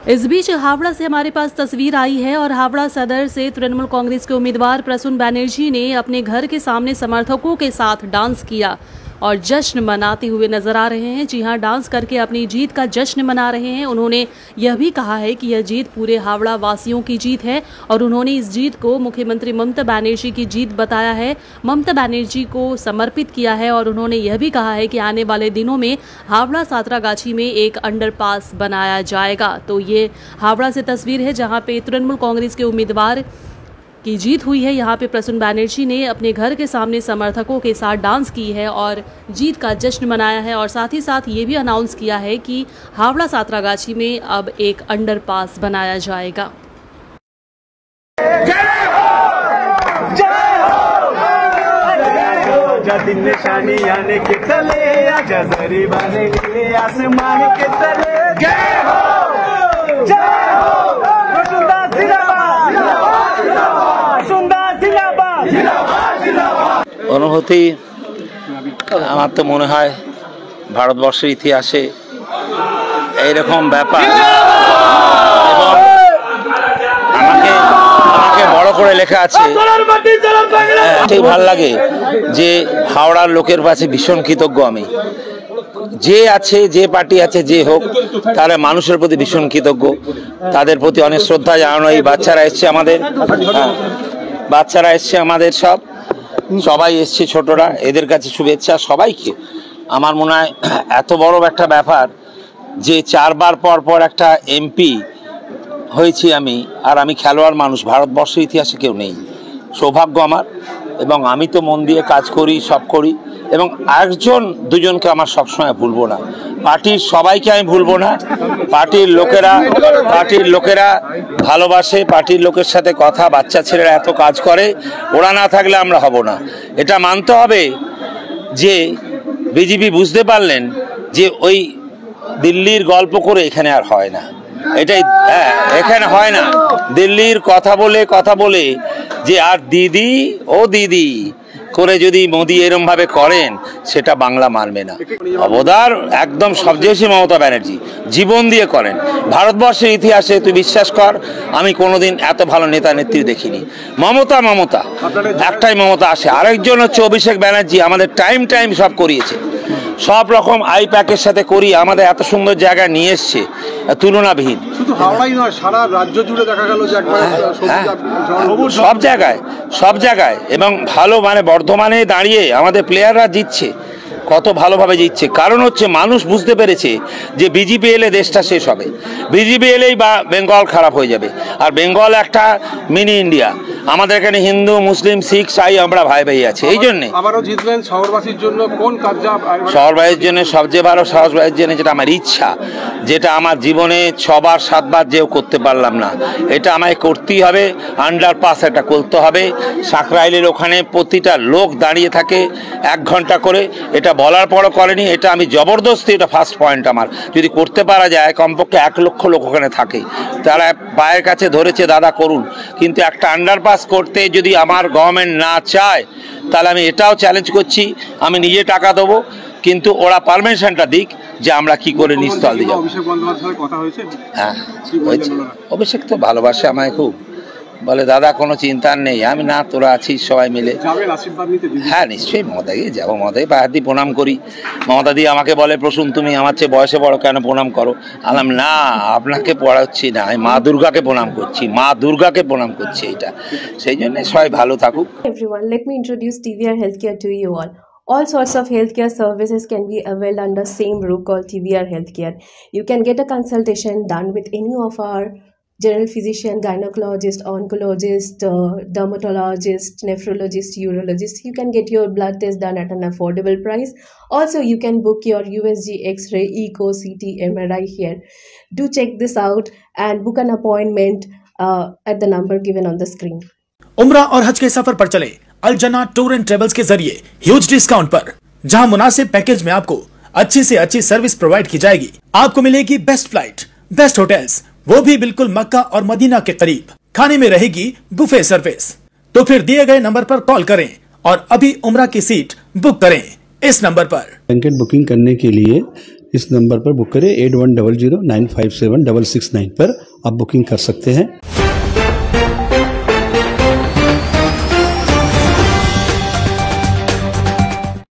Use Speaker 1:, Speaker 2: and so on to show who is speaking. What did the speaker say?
Speaker 1: इस बीच हावड़ा से हमारे पास तस्वीर आई है और हावड़ा सदर से तृणमूल कांग्रेस के उम्मीदवार प्रसून बनर्जी ने अपने घर के सामने समर्थकों के साथ डांस किया और जश्न मनाते हुए नजर आ रहे हैं। जी हां, डांस करके अपनी जीत का जश्न मना रहे हैं। उन्होंने यह भी कहा है कि यह जीत पूरे हावड़ा वासियों की जीत है और उन्होंने इस जीत को मुख्यमंत्री ममता बनर्जी की जीत बताया है, ममता बनर्जी को समर्पित किया है। और उन्होंने यह भी कहा है कि आने वाले दिनों में हावड़ा सातरागाछी में एक अंडरपास बनाया जाएगा। तो ये हावड़ा से तस्वीर है जहां पे तृणमूल कांग्रेस के उम्मीदवार की जीत हुई है। यहाँ पे प्रसून बनर्जी ने अपने घर के सामने समर्थकों के साथ डांस की है और जीत का जश्न मनाया है और साथ ही साथ ये भी अनाउंस किया है कि हावड़ा सातरागाछी में अब एक अंडरपास बनाया जाएगा।
Speaker 2: दिन निशानी आने के तले आजा जरी बने आसमान के तले जय हो जय हो
Speaker 3: অনুভূতি আমার তো মনে হয় ভারতবর্ষের ইতিহাসে এইরকম ব্যাপার এবং আমাকে বড় করে লেখা আছে। ঠিক ভালো লাগে যে হাওড়ার লোকের কাছে ভীষণ কৃতজ্ঞ আমি, যে আছে যে পার্টি আছে যে হোক তারা মানুষের প্রতি ভীষণ কৃতজ্ঞ, তাদের প্রতি অনেক শ্রদ্ধা জানানো। এই বাচ্চারা এসছে আমাদের সবাই এসছে, ছোটরা, এদের কাছে শুভেচ্ছা সবাইকে। আমার মনে হয় এত বড় একটা ব্যাপার যে 4 বার পর একটা এমপি হয়েছি আমি, আর আমি খেলোয়াড় মানুষ, ভারতবর্ষের ইতিহাসে কেউ নেই। সৌভাগ্য আমার, এবং আমি তো মন দিয়ে কাজ করি, সব করি, এবং একজন দুজনকে আমার সবসময় ভুলবো না, পার্টির সবাইকে আমি ভুলবো না। পার্টির লোকেরা ভালোবাসে, পার্টির লোকের সাথে কথা, বাচ্চা ছেলেরা এত কাজ করে, ওরা না থাকলে আমরা হব না। এটা মানতে হবে যে বিজেপি বুঝতে পারলেন যে ওই দিল্লির গল্প করে এখানে আর হয় না, এটাই এখানে হয় না। দিল্লির কথা বলে যে আর দিদি ও দিদি করে যদি মোদি এরম ভাবে করেন সেটা বাংলা মানবে না। অবদান একদম সবচেয়ে বেশি মমতা ব্যানার্জি জীবন দিয়ে করেন। ভারতবর্ষের ইতিহাসে তুই বিশ্বাস কর আমি কোনোদিন এত ভালো নেতা নেত্রী দেখিনি। মমতা একটাই মমতা আসে, আরেকজন হচ্ছে অভিষেক ব্যানার্জি, আমাদের টাইম সব করিয়েছে, সব রকম আই প্যাকের সাথে করি আমাদের এত সুন্দর জায়গায় নিয়ে এসছে, তুলনাবিহীন।
Speaker 4: শুধু হাওড়াই নয়, সারা রাজ্য জুড়ে দেখা গেল যে
Speaker 3: সব জায়গায় এবং ভালো, মানে বর্ধমানে দাঁড়িয়ে আমাদের প্লেয়াররা জিতছে, কত ভালোভাবে জিতছে। কারণ হচ্ছে মানুষ বুঝতে পেরেছে যে বিজেপি এলে দেশটা শেষ হবে, বিজেপি এলেই বা বেঙ্গল খারাপ হয়ে যাবে। আর বেঙ্গল একটা মিনি ইন্ডিয়া, আমাদের এখানে হিন্দু মুসলিম শিখ সাই আমরা ভাই আছি। এই জন্যে
Speaker 4: আবারও জিতলেন। শহরবাসীর জন্য কোন কাজ?
Speaker 3: শহরবাসীর জন্য সবচেয়ে ভালো, শহরবাসীর জন্য যেটা আমার ইচ্ছা, যেটা আমার জীবনে 6 বার 7 বার যেও করতে পারলাম না, এটা আমায় করতেই হবে। আন্ডারপাস একটা করতে হবে। সাকরাইলের ওখানে প্রতিটা লোক দাঁড়িয়ে থাকে 1 ঘন্টা করে, এটা বলার পরও করেনি, এটা আমি জবরদস্তি, এটা ফার্স্ট পয়েন্ট আমার। যদি করতে পারা যায়, কমপক্ষে 1 লক্ষ লোক ওখানে থাকে, তারা পায়ের কাছে ধরেছে দাদা করুন। কিন্তু একটা আন্ডারপাস করতে যদি আমার গভর্নমেন্ট না চায় তাহলে আমি এটাও চ্যালেঞ্জ করছি, আমি নিজে টাকা দেবো, কিন্তু ওরা পারমিশনটা দিক যে আমরা কি করে নিস্তল দিয়ে যাবো। হ্যাঁ, অভিষেক তো ভালোবাসে আমায় খুব, বলে দাদা কোনো চিন্তা নেই। আমি না, তোরা আছিস সবাই মিলে। হ্যাঁ নিশ্চয়ই মমতাকে যাবো, মমতাকে পাহাড় দিয়ে প্রণাম করি। মমতা দিয়ে আমাকে বলে প্রসূন তুমি আমার চেয়ে বয়সে বড়, কেন প্রণাম করো? আলাম না, আপনাকে পড়াচ্ছি না, আমি মা দুর্গাকে প্রণাম করছি, এটা সেই জন্য সবাই ভালো থাকুক।
Speaker 5: Everyone, let me introduce TVR Healthcare to you all. All sorts of healthcare services can be availed under same roof called TVR Healthcare. You can get a consultation done with any of our general physician, gynecologist, oncologist, dermatologist, nephrologist, urologist. You can get your blood test done at an affordable price. Also, you can book your USG, X-ray, Echo, CT, MRI here. Do check this out and book an appointment at the number given on the screen.
Speaker 6: उम्रा और हज के सफर पर चले अल जना tour and travels के जरिए huge discount पर, जहां मुनासिब पैकेज में आपको अच्छी से अच्छी सर्विस प्रोवाइड की जाएगी। आपको मिलेगी बेस्ट फ्लाइट, बेस्ट होटल्स, वो भी बिल्कुल मक्का और मदीना के करीब। खाने में रहेगी बुफे सर्विस। तो फिर दिए गए नंबर पर कॉल करें और अभी उम्रा की सीट बुक करें इस नंबर पर।
Speaker 7: ब्लैंकेट बुकिंग करने के लिए इस नंबर पर बुक करें 8100957669 पर आप बुकिंग कर सकते हैं।